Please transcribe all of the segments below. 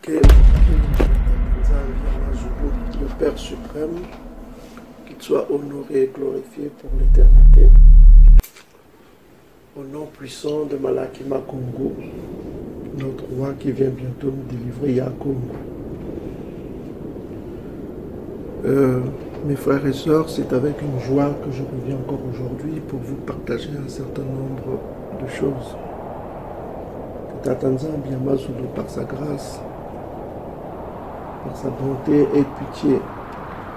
Que le Père suprême, qu'il soit honoré et glorifié pour l'éternité. Au nom puissant de Malakima Congo, notre roi qui vient bientôt nous délivrer, Yah Congo. Mes frères et sœurs, c'est avec une joie que je reviens encore aujourd'hui pour vous partager un certain nombre de choses. Tatanza Biamazulu, par sa grâce, par sa bonté et pitié,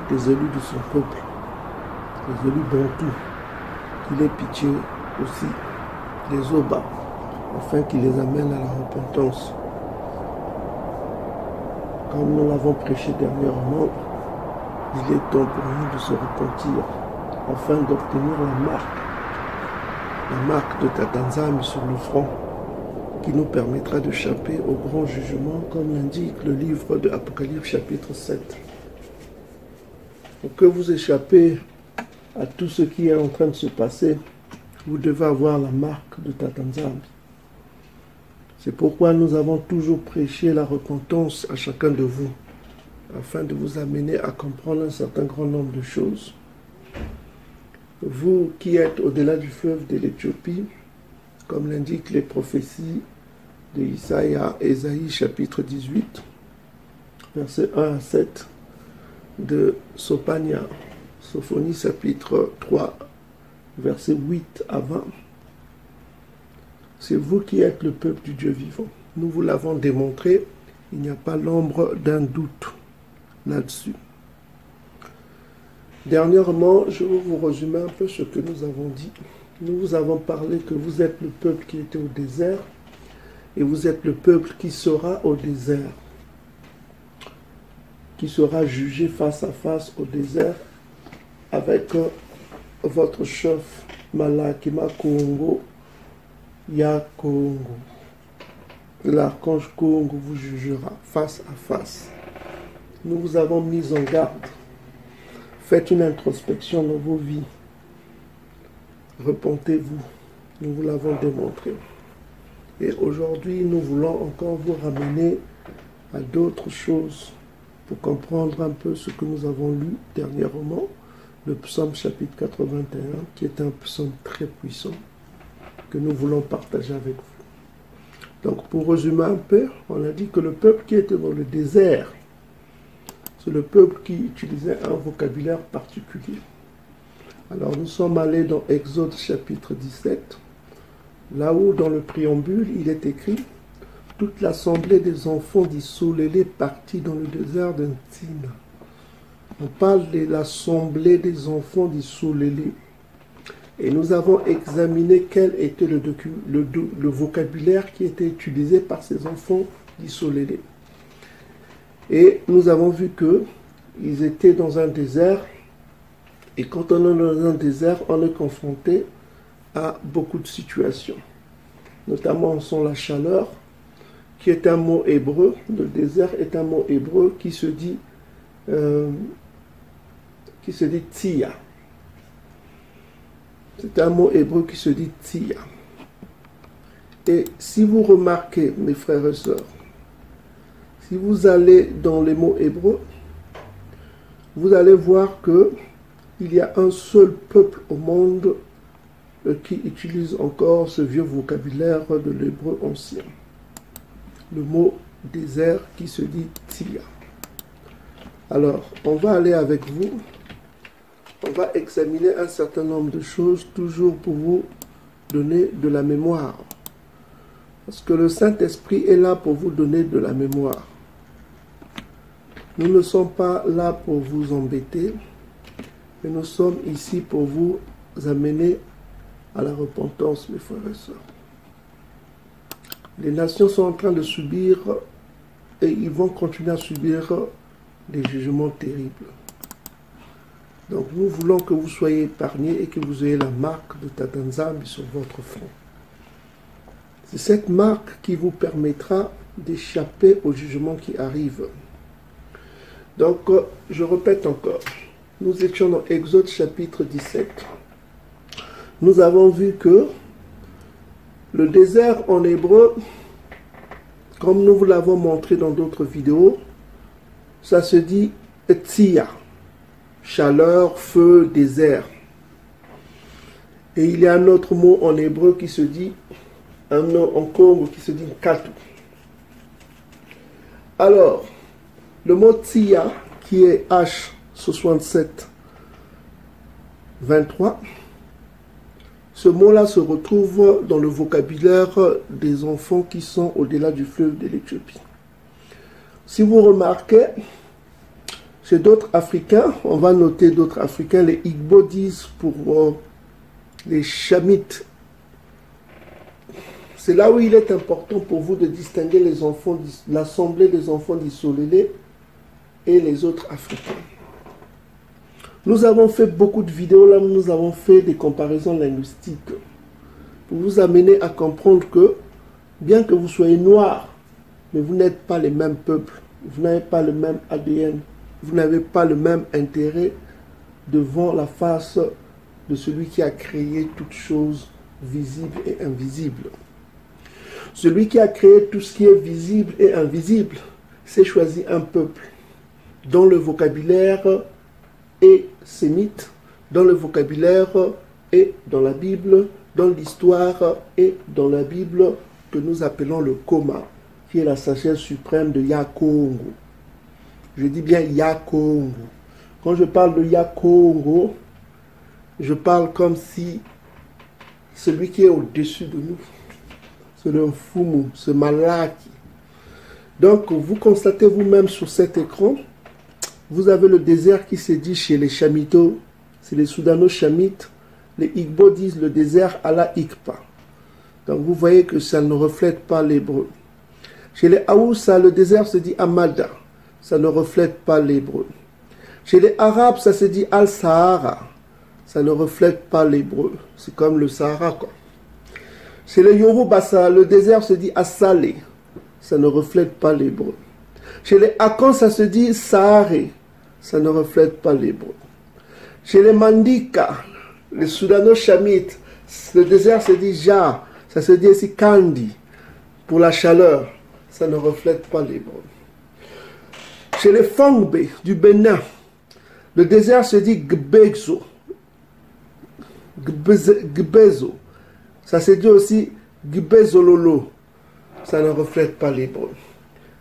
des élus de son peuple, les élus bantous, qu'il ait pitié aussi des Oba, afin qu'il les amène à la repentance. Comme nous l'avons prêché dernièrement, il est temps pour nous de se repentir, afin d'obtenir la marque de Tatanzam sur le front, qui nous permettra d'échapper au grand jugement, comme l'indique le livre de Apocalypse chapitre 7. Pour que vous échappez à tout ce qui est en train de se passer, vous devez avoir la marque de Tatanzam. C'est pourquoi nous avons toujours prêché la repentance à chacun de vous, afin de vous amener à comprendre un certain grand nombre de choses. Vous qui êtes au-delà du fleuve de l'Éthiopie, comme l'indiquent les prophéties de Ésaïe chapitre 18, versets 1 à 7, de Sophania, Sophonie chapitre 3, versets 8 à 20. C'est vous qui êtes le peuple du Dieu vivant. Nous vous l'avons démontré, il n'y a pas l'ombre d'un doute là-dessus. Dernièrement, je vais vous résumer un peu ce que nous avons dit. Nous vous avons parlé que vous êtes le peuple qui était au désert et vous êtes le peuple qui sera au désert, qui sera jugé face à face au désert avec votre chef Malakima Congo, Yah Congo. L'archange Congo vous jugera face à face. Nous vous avons mis en garde. Faites une introspection dans vos vies. Repentez-vous. Nous vous l'avons démontré. Et aujourd'hui, nous voulons encore vous ramener à d'autres choses pour comprendre un peu ce que nous avons lu dernièrement, le psaume chapitre 81, qui est un psaume très puissant que nous voulons partager avec vous. Donc, pour résumer un peu, on a dit que le peuple qui était dans le désert, c'est le peuple qui utilisait un vocabulaire particulier. Alors, nous sommes allés dans Exode chapitre 17, là où, dans le préambule, il est écrit « Toute l'assemblée des enfants d'Issolélé partit dans le désert d'Intine ». On parle de l'assemblée des enfants d'Issolélé. Et nous avons examiné quel était le vocabulaire qui était utilisé par ces enfants d'Issolélé. Et nous avons vu qu'ils étaient dans un désert. Et quand on est dans un désert, on est confronté à beaucoup de situations. Notamment, sont la chaleur, qui est un mot hébreu. Le désert est un mot hébreu qui se dit tia. C'est un mot hébreu qui se dit tia. Et si vous remarquez, mes frères et sœurs, si vous allez dans les mots hébreux, vous allez voir que il y a un seul peuple au monde qui utilise encore ce vieux vocabulaire de l'hébreu ancien. Le mot désert qui se dit tia. Alors, on va aller avec vous. On va examiner un certain nombre de choses, toujours pour vous donner de la mémoire. Parce que le Saint-Esprit est là pour vous donner de la mémoire. Nous ne sommes pas là pour vous embêter, mais nous sommes ici pour vous amener à la repentance, mes frères et sœurs. Les nations sont en train de subir, et ils vont continuer à subir des jugements terribles. Donc nous voulons que vous soyez épargnés et que vous ayez la marque de Tatanzam sur votre front. C'est cette marque qui vous permettra d'échapper au jugement qui arrive. Donc, je répète encore, nous étions dans Exode chapitre 17. Nous avons vu que le désert en hébreu comme nous vous l'avons montré dans d'autres vidéos, ça se dit Tia, chaleur, feu, désert. Et il y a un autre mot en hébreu qui se dit, un nom en Congo qui se dit Katu. Alors, le mot Tia, qui est H6723, ce mot-là se retrouve dans le vocabulaire des enfants qui sont au-delà du fleuve de l'Éthiopie. Si vous remarquez, chez d'autres Africains, on va noter d'autres Africains, les Igbo disent pour les Chamites. C'est là où il est important pour vous de distinguer les enfants, l'assemblée des enfants d'Isolélé et les autres Africains. Nous avons fait beaucoup de vidéos là où nous avons fait des comparaisons linguistiques pour vous amener à comprendre que, bien que vous soyez noirs, mais vous n'êtes pas les mêmes peuples, vous n'avez pas le même ADN, vous n'avez pas le même intérêt devant la face de celui qui a créé toutes choses visibles et invisibles. Celui qui a créé tout ce qui est visible et invisible s'est choisi un peuple dont le vocabulaire est sémite, dans le vocabulaire et dans la Bible, dans l'histoire et dans la Bible que nous appelons le Koma, qui est la sagesse suprême de Yakongo. Je dis bien Yakongo. Quand je parle de Yakongo, je parle comme si celui qui est au-dessus de nous, c'est le Mfumu, ce Malaki. Donc, vous constatez vous-même sur cet écran, vous avez le désert qui se dit chez les Chamitos, c'est les Soudano-Chamites, les Igbo disent le désert à la Ikpa. Donc, vous voyez que ça ne reflète pas l'hébreu. Chez les Haoussa, le désert se dit Amada, ça ne reflète pas l'hébreu. Chez les Arabes, ça se dit Al-Sahara, ça ne reflète pas l'hébreu. C'est comme le Sahara, quoi. Chez les Yoruba, le désert se dit Assalé, ça ne reflète pas l'hébreu. Chez les Akans, ça se dit Saharé, ça ne reflète pas l'hébreu. Chez les Mandika, les Soudano-Chamites, le désert se dit Ja, ça se dit aussi Kandi, pour la chaleur, ça ne reflète pas l'hébreu. Chez les Fangbe du Bénin, le désert se dit Gbezo, Gbezo, ça se dit aussi Gbezololo, ça ne reflète pas l'hébreu.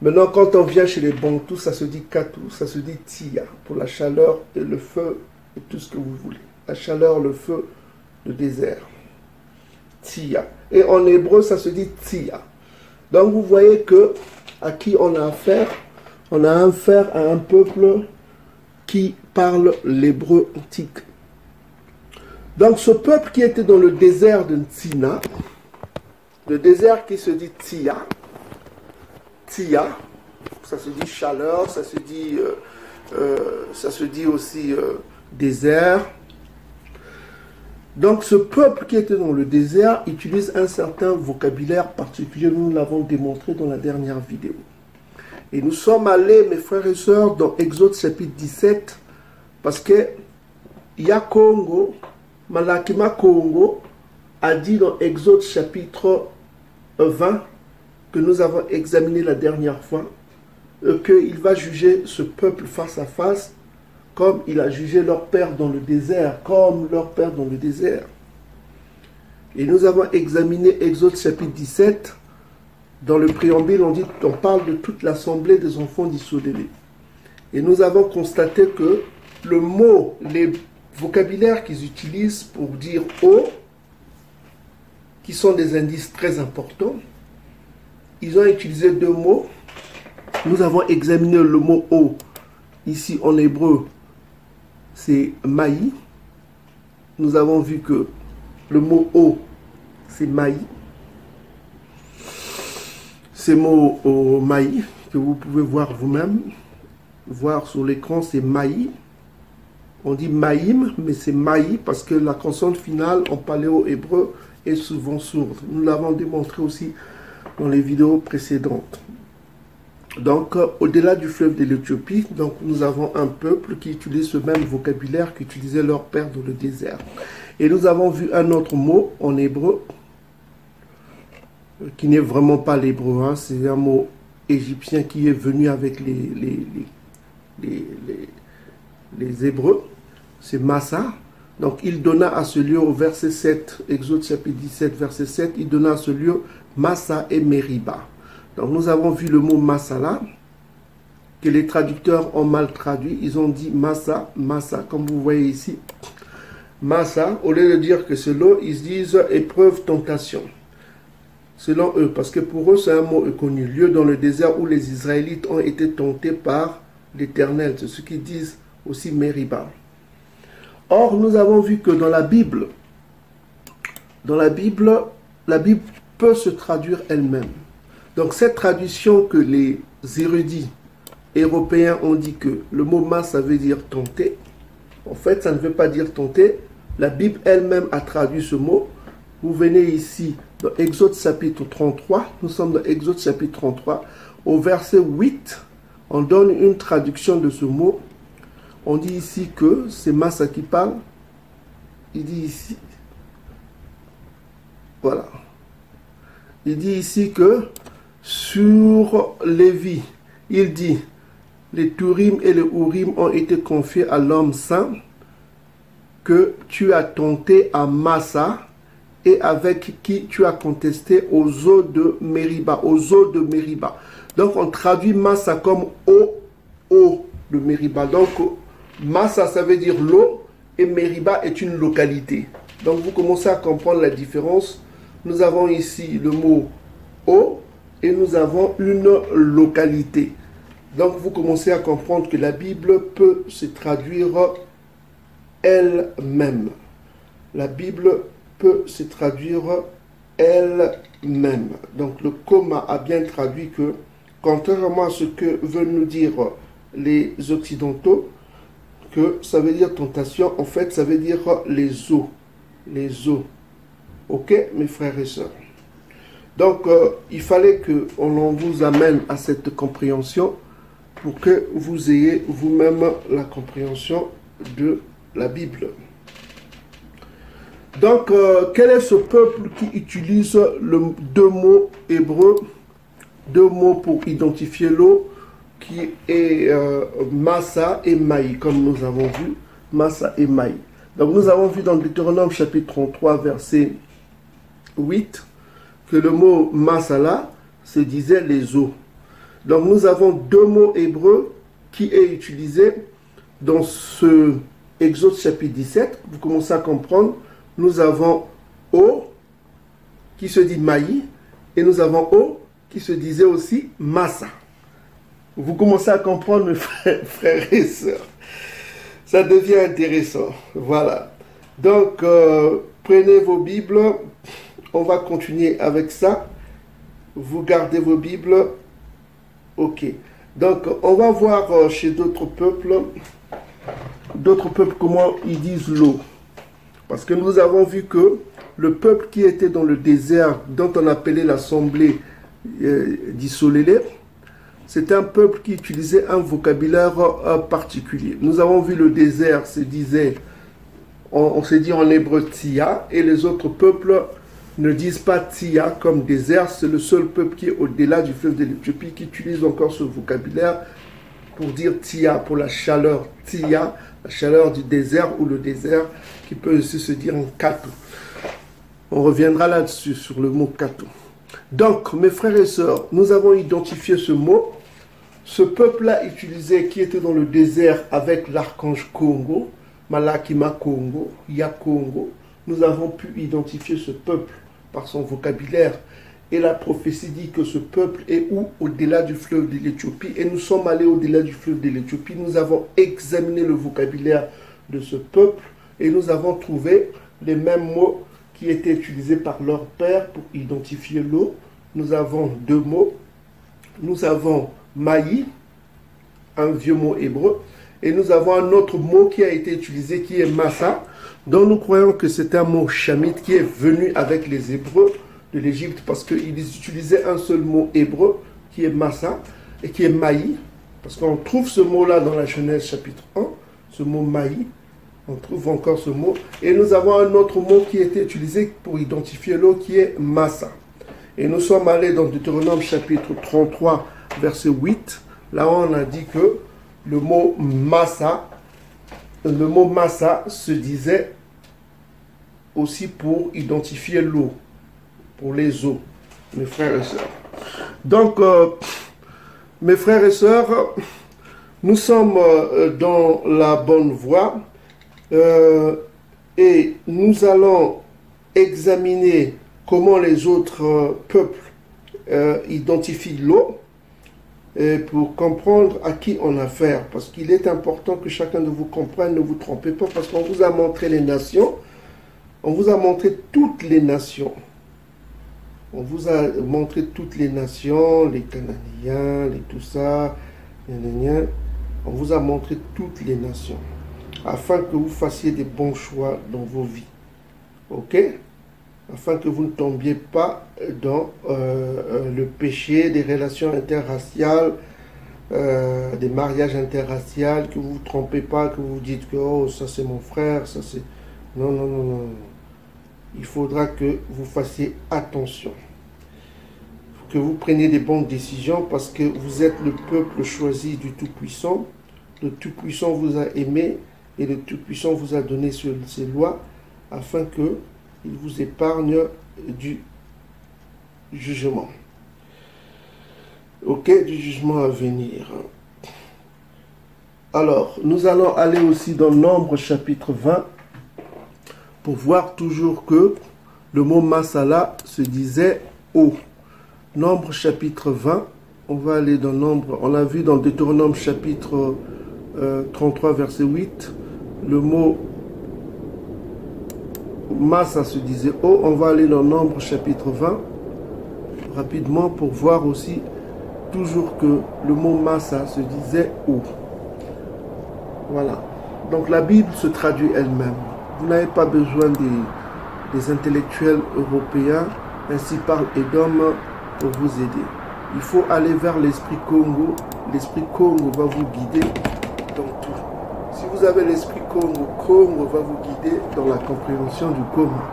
Maintenant, quand on vient chez les Bantous, ça se dit Katou, ça se dit Tia, pour la chaleur et le feu et tout ce que vous voulez. La chaleur, le feu, le désert. Tia. Et en hébreu, ça se dit Tia. Donc, vous voyez que à qui on a affaire? On a affaire à un peuple qui parle l'hébreu antique. Donc, ce peuple qui était dans le désert de Ntsina, le désert qui se dit Tia, Tia, ça se dit chaleur, ça se dit aussi désert. Donc ce peuple qui était dans le désert utilise un certain vocabulaire particulier, nous l'avons démontré dans la dernière vidéo. Et nous sommes allés, mes frères et sœurs, dans Exode chapitre 17, parce que Yakongo, Malakima Kongo, a dit dans Exode chapitre 20, que nous avons examiné la dernière fois, qu'il va juger ce peuple face à face, comme il a jugé leur père dans le désert, comme leur père dans le désert. Et nous avons examiné Exode chapitre 17, dans le préambule, on parle de toute l'assemblée des enfants d'Isolélé. Et nous avons constaté que le mot, les vocabulaires qu'ils utilisent pour dire « eau », qui sont des indices très importants, ils ont utilisé deux mots. Nous avons examiné le mot « eau ». Ici, en hébreu, c'est « maï ». Nous avons vu que le mot « eau », c'est « maï ». Ces mots « maï » que vous pouvez voir vous-même, voir sur l'écran, c'est « maï ». On dit « maïm », mais c'est « maï » parce que la consonne finale en paléo-hébreu est souvent sourde. Nous l'avons démontré aussi dans les vidéos précédentes. Donc, au-delà du fleuve de l'Éthiopie, donc nous avons un peuple qui utilise ce même vocabulaire qu'utilisaient leurs pères dans le désert. Et nous avons vu un autre mot en hébreu qui n'est vraiment pas l'hébreu, hein, c'est un mot égyptien qui est venu avec les Hébreux, c'est Massa. Donc il donna à ce lieu au verset 7, Exode chapitre 17, verset 7, il donna à ce lieu Massa et Meriba. Donc nous avons vu le mot Massa là, que les traducteurs ont mal traduit, ils ont dit Massa, Massa, comme vous voyez ici. Massa, au lieu de dire que c'est l'eau, ils disent épreuve, tentation. Selon eux, parce que pour eux c'est un mot connu, lieu dans le désert où les Israélites ont été tentés par l'Éternel, c'est ce qu'ils disent aussi Meriba. Or, nous avons vu que dans la Bible peut se traduire elle-même. Donc cette traduction que les érudits européens ont dit que le mot mas, ça veut dire tenter. En fait, ça ne veut pas dire tenter. La Bible elle-même a traduit ce mot. Vous venez ici dans Exode chapitre 33. Nous sommes dans Exode chapitre 33. Au verset 8, on donne une traduction de ce mot. On dit ici que c'est Massa qui parle. Il dit ici, voilà. Il dit ici que sur Lévi, il dit, les Turim et les Urim ont été confiés à l'homme saint que tu as tenté à Massa et avec qui tu as contesté aux eaux de Meriba, aux eaux de Meriba. Donc on traduit Massa comme eau de Meriba. Donc Massa, ça veut dire l'eau, et Meriba est une localité. Donc vous commencez à comprendre la différence. Nous avons ici le mot eau, et nous avons une localité. Donc vous commencez à comprendre que la Bible peut se traduire elle-même. La Bible peut se traduire elle-même. Donc le Coma a bien traduit que, contrairement à ce que veulent nous dire les Occidentaux, que ça veut dire tentation, en fait, ça veut dire les eaux. Les eaux. Ok, mes frères et sœurs. Donc, il fallait qu'on vous amène à cette compréhension pour que vous ayez vous-même la compréhension de la Bible. Donc, quel est ce peuple qui utilise deux mots hébreux, deux mots pour identifier l'eau, qui est Massa et Maï, comme nous avons vu, Massa et Maï. Donc nous avons vu dans Deutéronome chapitre 33, verset 8, que le mot Massa là, se disait les eaux. Donc nous avons deux mots hébreux qui est utilisé dans ce Exode chapitre 17. Vous commencez à comprendre, nous avons eau qui se dit Maï, et nous avons eau qui se disait aussi Massa. Vous commencez à comprendre, mes frères et sœurs. Ça devient intéressant. Voilà. Donc, prenez vos Bibles. On va continuer avec ça. Vous gardez vos Bibles. Ok. Donc, on va voir chez d'autres peuples comment ils disent l'eau. Parce que nous avons vu que le peuple qui était dans le désert, dont on appelait l'assemblée d'Issolélé, c'est un peuple qui utilisait un vocabulaire particulier. Nous avons vu le désert, on se dit en hébreu Tia, et les autres peuples ne disent pas Tia comme désert. C'est le seul peuple qui est au-delà du fleuve de l'Éthiopie qui utilise encore ce vocabulaire pour dire Tia, pour la chaleur. Tia, la chaleur du désert, ou le désert qui peut aussi se dire en Katou. On reviendra là-dessus, sur le mot Katou. Donc, mes frères et sœurs, nous avons identifié ce mot. Ce peuple-là utilisé, qui était dans le désert avec l'archange Congo, Malakima Congo, Yakongo, nous avons pu identifier ce peuple par son vocabulaire. Et la prophétie dit que ce peuple est où? Au-delà du fleuve de l'Éthiopie. Et nous sommes allés au-delà du fleuve de l'Éthiopie. Nous avons examiné le vocabulaire de ce peuple et nous avons trouvé les mêmes mots qui étaient utilisés par leur père pour identifier l'eau. Nous avons deux mots. Nous avons Maï, un vieux mot hébreu, et nous avons un autre mot qui a été utilisé qui est Massa, dont nous croyons que c'est un mot chamite qui est venu avec les Hébreux de l'Égypte, parce qu'ils utilisaient un seul mot hébreu qui est Massa et qui est Maï, parce qu'on trouve ce mot-là dans la Genèse chapitre 1, ce mot Maï, on trouve encore ce mot, et nous avons un autre mot qui a été utilisé pour identifier l'eau qui est Massa. Et nous sommes allés dans Deutéronome chapitre 33, verset 8. Là, on a dit que le mot massa se disait aussi pour identifier l'eau, pour les eaux, mes frères et sœurs. Donc, mes frères et sœurs, nous sommes dans la bonne voie et nous allons examiner comment les autres peuples identifient l'eau pour comprendre à qui on a affaire. Parce qu'il est important que chacun de vous comprenne, ne vous trompez pas, parce qu'on vous a montré les nations, on vous a montré toutes les nations. On vous a montré toutes les nations, les Cananéens, les tout ça, on vous a montré toutes les nations, afin que vous fassiez des bons choix dans vos vies. Ok? Afin que vous ne tombiez pas dans le péché des relations interraciales, des mariages interraciales, que vous ne vous trompez pas, que vous vous dites que oh, ça c'est mon frère, ça c'est... Non, non, non, non. Il faudra que vous fassiez attention. Que vous preniez des bonnes décisions parce que vous êtes le peuple choisi du Tout-Puissant. Le Tout-Puissant vous a aimé et le Tout-Puissant vous a donné ses lois afin que il vous épargne du jugement. Ok, du jugement à venir. Alors, nous allons aller aussi dans Nombre chapitre 20 pour voir toujours que le mot masala se disait eau. Nombre chapitre 20, on va aller dans Nombre, on l'a vu dans Deutéronome chapitre 33 verset 8, le mot massa se disait eau. On va aller dans Nombre chapitre 20 rapidement pour voir aussi toujours que le mot massa se disait eau. Voilà, donc la Bible se traduit elle-même. Vous n'avez pas besoin des intellectuels européens, ainsi parle Edom, pour vous aider. Il faut aller vers l'esprit Congo. L'esprit Congo va vous guider dans tout. Si vous avez l'esprit Congo, Congo va vous guider dans la compréhension du commun.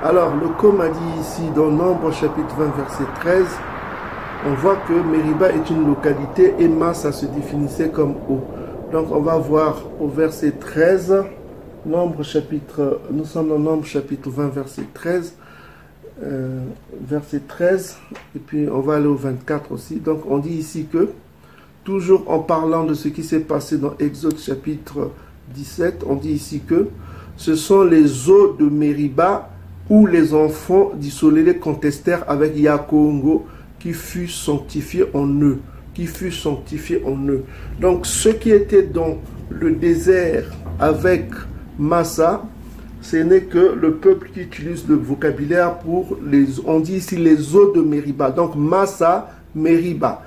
Alors, le commun dit ici, dans Nombre chapitre 20, verset 13, on voit que Meriba est une localité et Massa se définissait comme eau. Donc, on va voir au verset 13, nous sommes dans Nombre chapitre 20, verset 13, verset 13, et puis on va aller au 24 aussi. Donc on dit ici que, toujours en parlant de ce qui s'est passé dans Exode chapitre 17, on dit ici que ce sont les eaux de Meriba où les enfants d'Isolélé contestèrent avec Yakongo qui fut sanctifié en eux. Qui fut sanctifié en eux. Donc ceux qui étaient dans le désert avec Massa, ce n'est que le peuple qui utilise le vocabulaire pour on dit ici les eaux de Meriba. Donc Massa, Meriba.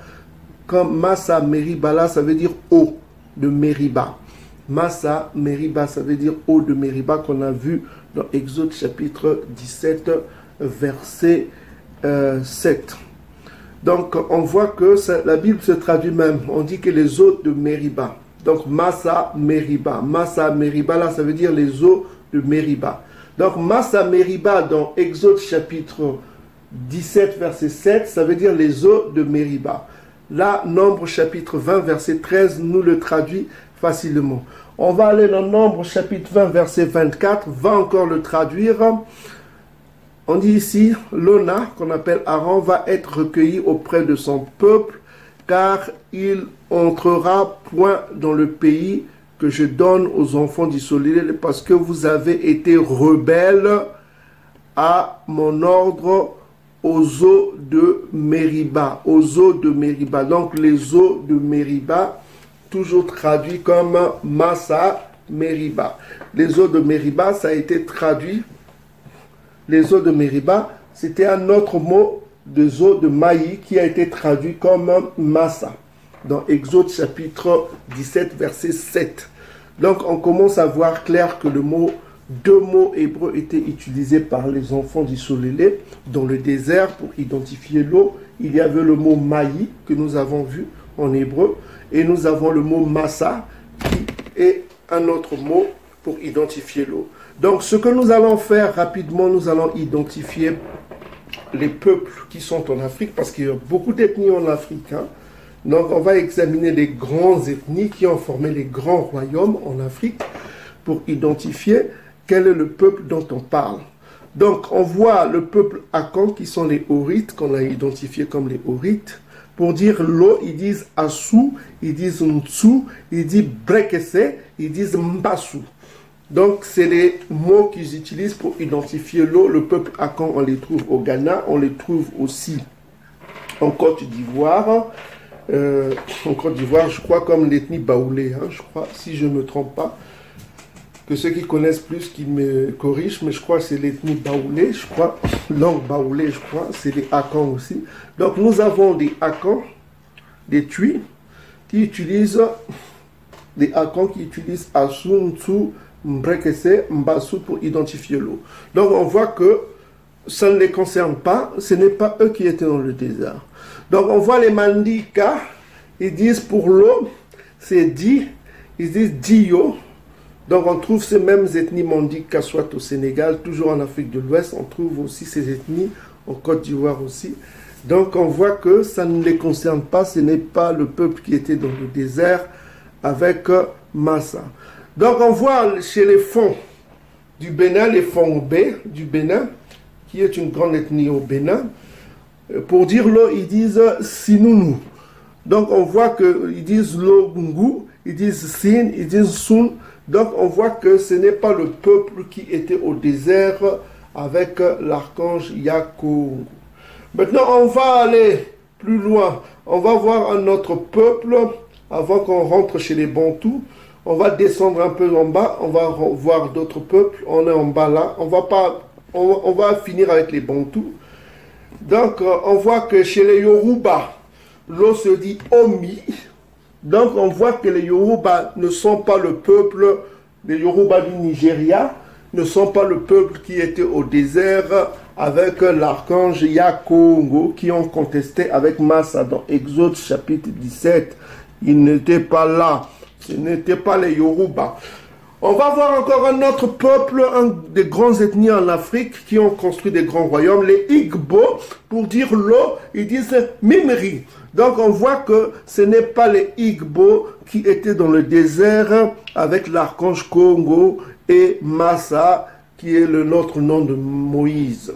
Comme Massa, Meriba, là, ça veut dire eau de Meriba. Massa, Meriba, ça veut dire eau de Meriba qu'on a vu dans Exode chapitre 17, verset 7. Donc on voit que la Bible se traduit même. On dit que les eaux de Meriba. Donc Massa, Meriba. Massa, Meriba, là, ça veut dire les eaux de Meriba. Donc Massa Meriba dans Exode chapitre 17 verset 7, ça veut dire les eaux de Meriba. Là, Nombre chapitre 20 verset 13 nous le traduit facilement. On va aller dans Nombre chapitre 20 verset 24, va encore le traduire. On dit ici, Lona, qu'on appelle Aaron, va être recueilli auprès de son peuple, car il entrera point dans le pays que je donne aux enfants d'Isolélé, parce que vous avez été rebelles à mon ordre aux eaux de Meriba. Aux eaux de Meriba. Donc les eaux de Meriba, toujours traduit comme Massa Meriba. Les eaux de Meriba, ça a été traduit. Les eaux de Meriba, c'était un autre mot des eaux de Maï qui a été traduit comme Massa. Dans Exode chapitre 17, verset 7. Donc on commence à voir clair que deux mots hébreux étaient utilisés par les enfants d'Isolélé dans le désert pour identifier l'eau. Il y avait le mot maï que nous avons vu en hébreu et nous avons le mot massa qui est un autre mot pour identifier l'eau. Donc ce que nous allons faire rapidement, nous allons identifier les peuples qui sont en Afrique, parce qu'il y a beaucoup d'ethnies en Afrique. Hein. Donc on va examiner les grandes ethnies qui ont formé les grands royaumes en Afrique pour identifier quel est le peuple dont on parle. Donc on voit le peuple Akan qui sont les Horites, qu'on a identifiés comme les Horites. Pour dire l'eau, ils disent Assou, ils disent Ntsu, ils disent Brekese, ils disent Mbassou. Donc, c'est les mots qu'ils utilisent pour identifier l'eau. Le peuple Akan, on les trouve au Ghana, on les trouve aussi en Côte d'Ivoire. En Côte d'Ivoire, je crois comme l'ethnie Baoulé, hein, je crois, si je ne me trompe pas. Que ceux qui connaissent plus, qui me corrigent, mais je crois que c'est l'ethnie Baoulé, je crois, langue Baoulé, je crois, c'est les Akans aussi. Donc nous avons des Akans, des Tui, qui utilisent, des Akans qui utilisent Assou, Ntsu, Mbrekese, Mbassou pour identifier l'eau. Donc on voit que ça ne les concerne pas, ce n'est pas eux qui étaient dans le désert. Donc on voit les Mandika, ils disent pour l'eau, c'est Di, ils disent Dio. Donc on trouve ces mêmes ethnies mandinkas soit au Sénégal, toujours en Afrique de l'Ouest, on trouve aussi ces ethnies en Côte d'Ivoire aussi. Donc on voit que ça ne les concerne pas, ce n'est pas le peuple qui était dans le désert avec Massa. Donc on voit chez les Fon du Bénin, les Fon B du Bénin, qui est une grande ethnie au Bénin, pour dire l'eau, ils disent Sinounou. Donc on voit qu'ils disent Logungu, ils disent Sin, ils disent Sun. Donc on voit que ce n'est pas le peuple qui était au désert avec l'archange Yakou. Maintenant on va aller plus loin. On va voir un autre peuple avant qu'on rentre chez les Bantous. On va descendre un peu en bas. On va voir d'autres peuples. On est en bas là. On va finir avec les Bantous. Donc on voit que chez les Yoruba, l'eau se dit Omi. Donc on voit que les Yoruba ne sont pas le peuple, les Yoruba du Nigeria ne sont pas le peuple qui était au désert avec l'archange Yakongo qui ont contesté avec Massa dans Exode chapitre 17. Ils n'étaient pas là, ce n'étaient pas les Yoruba. On va voir encore un autre peuple, un des grandes ethnies en Afrique qui ont construit des grands royaumes, les Igbo. Pour dire l'eau, ils disent Mimri. Donc on voit que ce n'est pas les Igbo qui étaient dans le désert avec l'archange Congo et Massa, qui est notre nom de Moïse.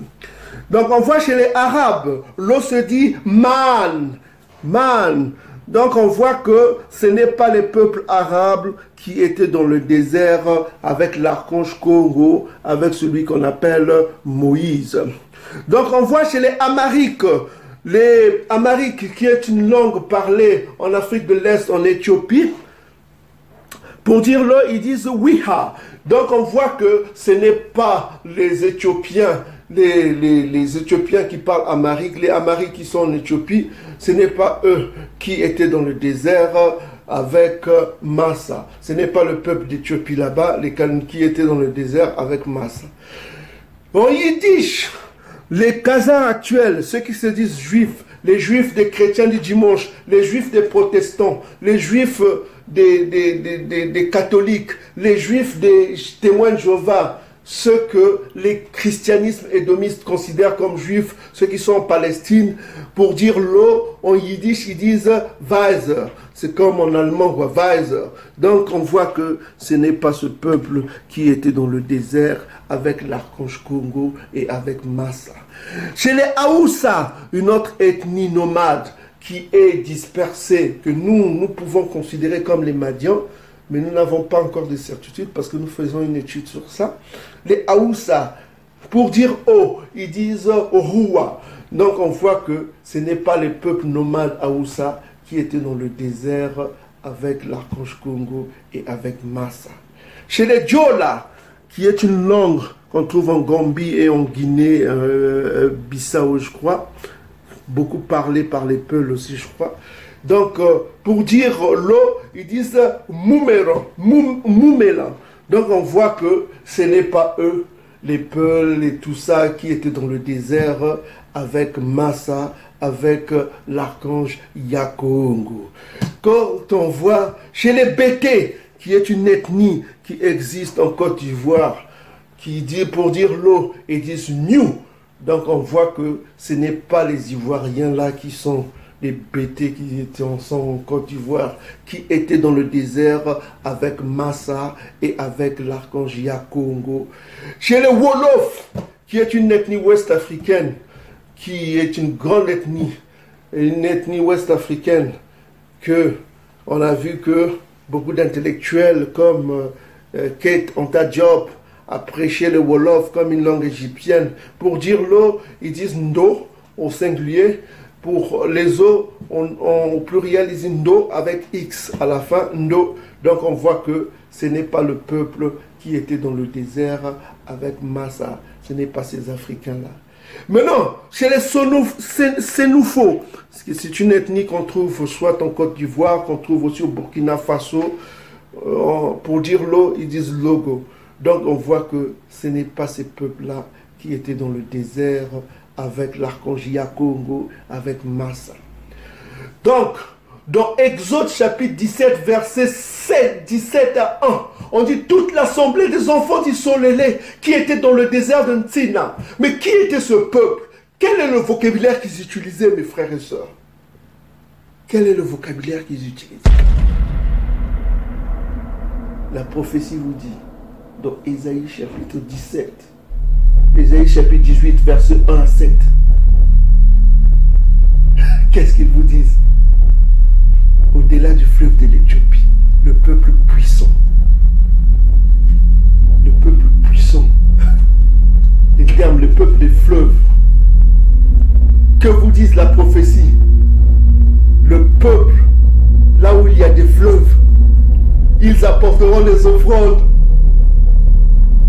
Donc on voit chez les Arabes, l'eau se dit Man, Man. Donc on voit que ce n'est pas les peuples arabes qui étaient dans le désert avec l'archange Congo, avec celui qu'on appelle Moïse. Donc on voit chez les Amhariques qui est une langue parlée en Afrique de l'Est, en Éthiopie. Pour dire là, ils disent Wiha. Donc on voit que ce n'est pas les Éthiopiens, les Éthiopiens qui parlent amharique, les Amhariques qui sont en Éthiopie, ce n'est pas eux qui étaient dans le désert avec Massa. Ce n'est pas le peuple d'Éthiopie là-bas, les qui étaient dans le désert avec Massa. En yiddish, les Kazakhs actuels, ceux qui se disent juifs, les juifs des chrétiens du dimanche, les juifs des protestants, les juifs des catholiques, les juifs des témoins de Jéhovah, ceux que les christianismes édomistes considèrent comme juifs, ceux qui sont en Palestine, pour dire l'eau, en yiddish, ils disent Weiser. C'est comme en allemand, Weiser. Donc on voit que ce n'est pas ce peuple qui était dans le désert avec l'archange Congo et avec Massa. Chez les Haoussa, une autre ethnie nomade qui est dispersée, que nous pouvons considérer comme les Madians, mais nous n'avons pas encore de certitude parce que nous faisons une étude sur ça. Les Haoussa, pour dire O, ils disent Rua. Donc on voit que ce n'est pas les peuples nomades Haoussa qui étaient dans le désert avec l'archange Congo et avec Massa. Chez les Diola, qui est une langue qu'on trouve en Gambie et en Guinée, Bissau, je crois, beaucoup parlé par les Peuls aussi, je crois. Donc, pour dire l'eau, ils disent Moumélan. Donc, on voit que ce n'est pas eux, les Peuls et tout ça, qui étaient dans le désert avec Massa, avec l'archange Yakongo. Quand on voit chez les Bété, qui est une ethnie qui existe en Côte d'Ivoire, qui dit, pour dire l'eau, ils disent New. Donc on voit que ce n'est pas les Ivoiriens là qui sont les BT qui étaient ensemble en Côte d'Ivoire, qui étaient dans le désert avec Massa et avec l'archange Yakongo. Chez les Wolofs, qui est une ethnie ouest-africaine, qui est une grande ethnie, une ethnie ouest-africaine, que on a vu que beaucoup d'intellectuels comme Kate Anta Diop a prêché le Wolof comme une langue égyptienne. Pour dire l'eau, ils disent Ndo au singulier. Pour les eaux, au pluriel, ils disent Ndo avec X à la fin, Ndo. Donc on voit que ce n'est pas le peuple qui était dans le désert avec Massa. Ce n'est pas ces Africains-là. Maintenant, chez les Sénoufos, c'est une ethnie qu'on trouve soit en Côte d'Ivoire, qu'on trouve aussi au Burkina Faso. Pour dire l'eau, ils disent Logo. Donc on voit que ce n'est pas ces peuples-là qui étaient dans le désert avec l'archange Yakongo, avec Massa. Donc, dans Exode chapitre 17, verset 17 à 1, on dit toute l'assemblée des enfants d'Isolélé qui étaient dans le désert de Ntsina. Mais qui était ce peuple? Quel est le vocabulaire qu'ils utilisaient, mes frères et sœurs? Quel est le vocabulaire qu'ils utilisaient? La prophétie vous dit, dans Ésaïe chapitre 17, Ésaïe chapitre 18, verset 1 à 7. Qu'est-ce qu'ils vous disent? Au-delà du fleuve de l'Éthiopie, le peuple puissant. Le peuple puissant. Les termes, le peuple des fleuves. Que vous disent la prophétie? Le peuple, là où il y a des fleuves, ils apporteront les offrandes.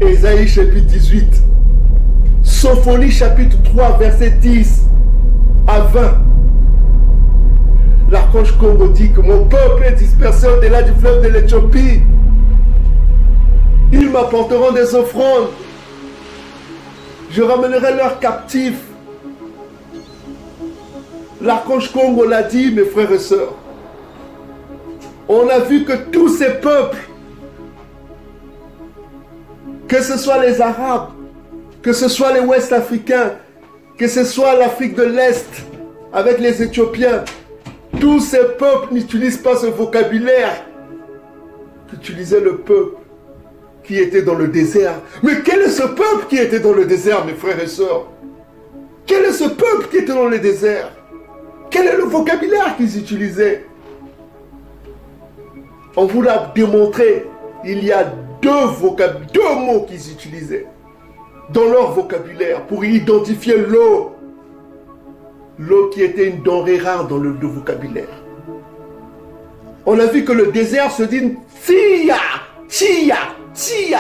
Ésaïe chapitre 18. Sophonie chapitre 3, verset 10 à 20. L'archange Congo dit que mon peuple est dispersé au-delà du fleuve de l'Éthiopie. Ils m'apporteront des offrandes. Je ramènerai leurs captifs. L'archange Congo l'a dit, mes frères et sœurs. On a vu que tous ces peuples, que ce soit les Arabes, que ce soit les Ouest-Africains, que ce soit l'Afrique de l'Est avec les Éthiopiens, tous ces peuples n'utilisent pas ce vocabulaire qu'utilisait le peuple qui était dans le désert. Mais quel est ce peuple qui était dans le désert, mes frères et sœurs? Quel est ce peuple qui était dans le désert? Quel est le vocabulaire qu'ils utilisaient? On vous l'a démontré, il y a deux mots qu'ils utilisaient dans leur vocabulaire pour identifier l'eau. L'eau qui était une denrée rare dans le vocabulaire. On a vu que le désert se dit Tia, Tia, Tia.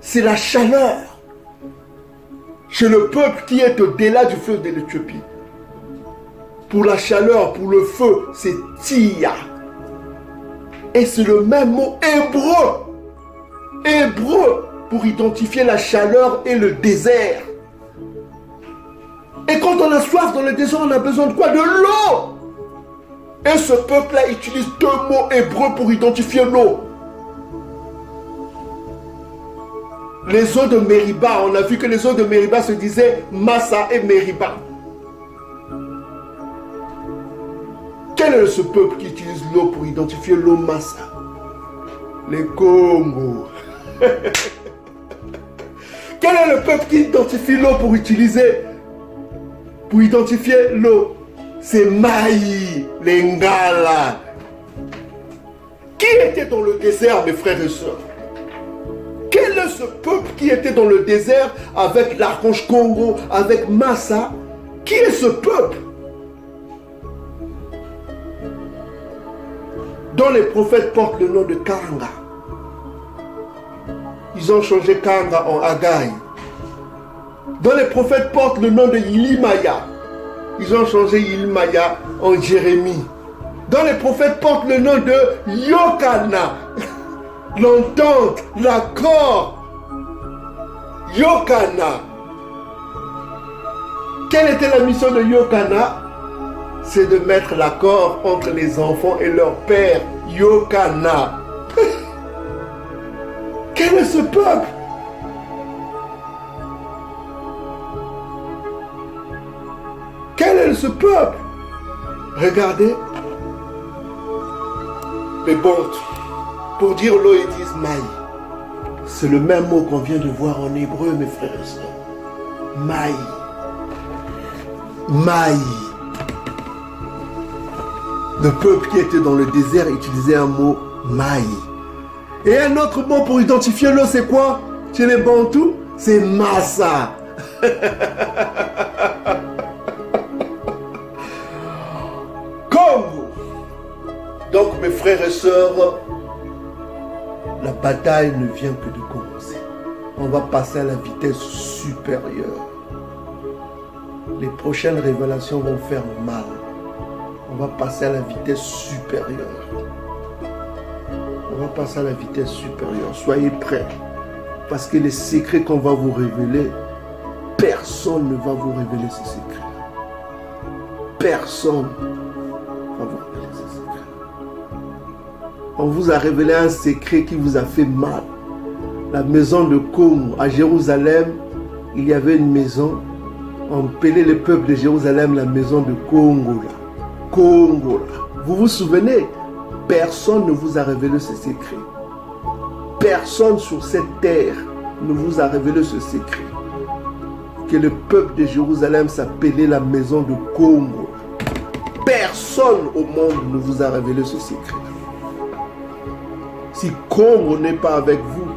C'est la chaleur. Chez le peuple qui est au-delà du fleuve de l'Éthiopie. Pour la chaleur, pour le feu, c'est Tia. Et c'est le même mot hébreu. Hébreu pour identifier la chaleur et le désert. Et quand on a soif dans le désert, on a besoin de quoi? De l'eau. Et ce peuple-là utilise deux mots hébreux pour identifier l'eau. Les eaux de Mériba, on a vu que les eaux de Mériba se disaient Massa et Mériba. Quel est ce peuple qui utilise l'eau pour identifier l'eau Massa? Les Congo. Quel est le peuple qui identifie l'eau pour identifier l'eau? C'est Maï, les Ngala. Qui était dans le désert, mes frères et sœurs? Quel est ce peuple qui était dans le désert avec l'archange Congo, avec Massa? Qui est ce peuple? Dont les prophètes portent le nom de Kanga. Ils ont changé Kanga en Haggai. Dont les prophètes portent le nom de Yilimaya. Ils ont changé Yilimaya en Jérémie. Dont les prophètes portent le nom de Yokana. L'entente, l'accord. Yokana. Quelle était la mission de Yokana? C'est de mettre l'accord entre les enfants et leur père. Yokana. Quel est ce peuple? ce peuple. Regardez. Les Bantus, pour dire l'eau, ils disent maï. C'est le même mot qu'on vient de voir en hébreu, mes frères et sœurs. Maï. Maï. Le peuple qui était dans le désert utilisait un mot maï. Et un autre mot pour identifier l'eau, c'est quoi? Chez les Bantus, c'est massa. Congo. Donc, mes frères et sœurs, la bataille ne vient que de commencer. On va passer à la vitesse supérieure. Les prochaines révélations vont faire mal. On va passer à la vitesse supérieure. On va passer à la vitesse supérieure. Soyez prêts. Parce que les secrets qu'on va vous révéler, personne ne va vous révéler ces secrets. Personne ne va vous révéler ces secrets. On vous a révélé un secret qui vous a fait mal. La maison de Congo à Jérusalem, il y avait une maison. On appelait le peuple de Jérusalem la maison de Congo. Congo. Vous vous souvenez? Personne ne vous a révélé ce secret. Personne sur cette terre ne vous a révélé ce secret. Que le peuple de Jérusalem s'appelait la maison de Congo. Personne au monde ne vous a révélé ce secret. Si Congo n'est pas avec vous,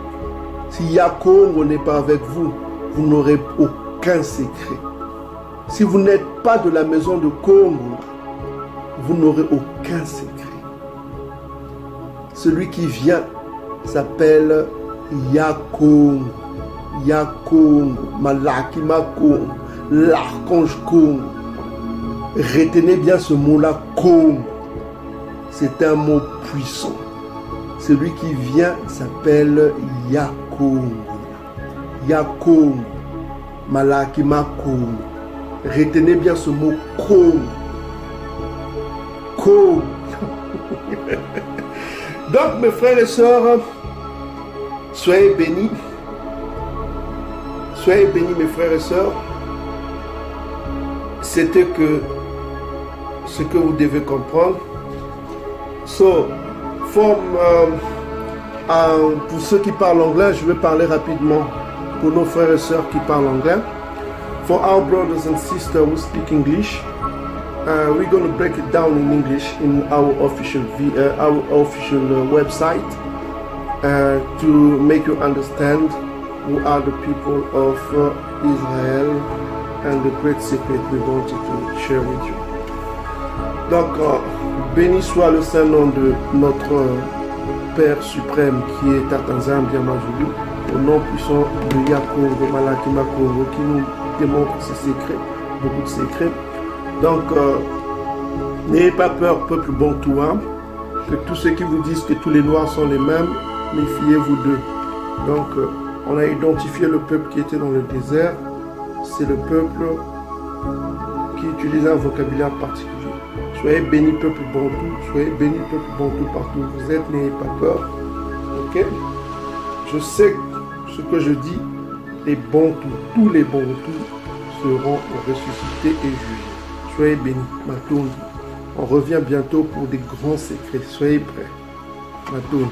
si Yakongo n'est pas avec vous, vous n'aurez aucun secret. Si vous n'êtes pas de la maison de Congo, vous n'aurez aucun secret. Celui qui vient s'appelle Yakongo. Yakongo, Malaki Makongo, l'archange Congo. Retenez bien ce mot-là, Congo. C'est un mot puissant. Celui qui vient s'appelle Yakongo. Yakongo, Malaki Makongo. Retenez bien ce mot, Congo. Congo. Donc, mes frères et sœurs, soyez bénis. Soyez bénis, mes frères et sœurs. C'était que ce que vous devez comprendre. Pour ceux qui parlent anglais, je vais parler rapidement pour nos frères et sœurs qui parlent anglais. For our brothers and sisters who speak English, we're going to break it down in English in our official website to make you understand who are the people of Israel and the great secret we wanted to share with you. Donc, béni soit le saint nom de notre Père suprême qui est à Tanzanie, bien majoli, au nom puissant de Yakongo, Malaki Makongo, qui nous démontre ses secrets, beaucoup de secrets. Donc, n'ayez pas peur, peuple Bantoua, que tous ceux qui vous disent que tous les Noirs sont les mêmes, méfiez-vous d'eux. Donc, on a identifié le peuple qui était dans le désert. C'est le peuple qui utilise un vocabulaire particulier. Soyez bénis, peuple Bantou. Soyez bénis, peuple Bantou, partout où vous êtes. N'ayez pas peur. Ok? Je sais ce que je dis. Les Bantous, tous les Bantous seront ressuscités et jugés. Soyez bénis. Matoun. On revient bientôt pour des grands secrets. Soyez prêts. Matoun.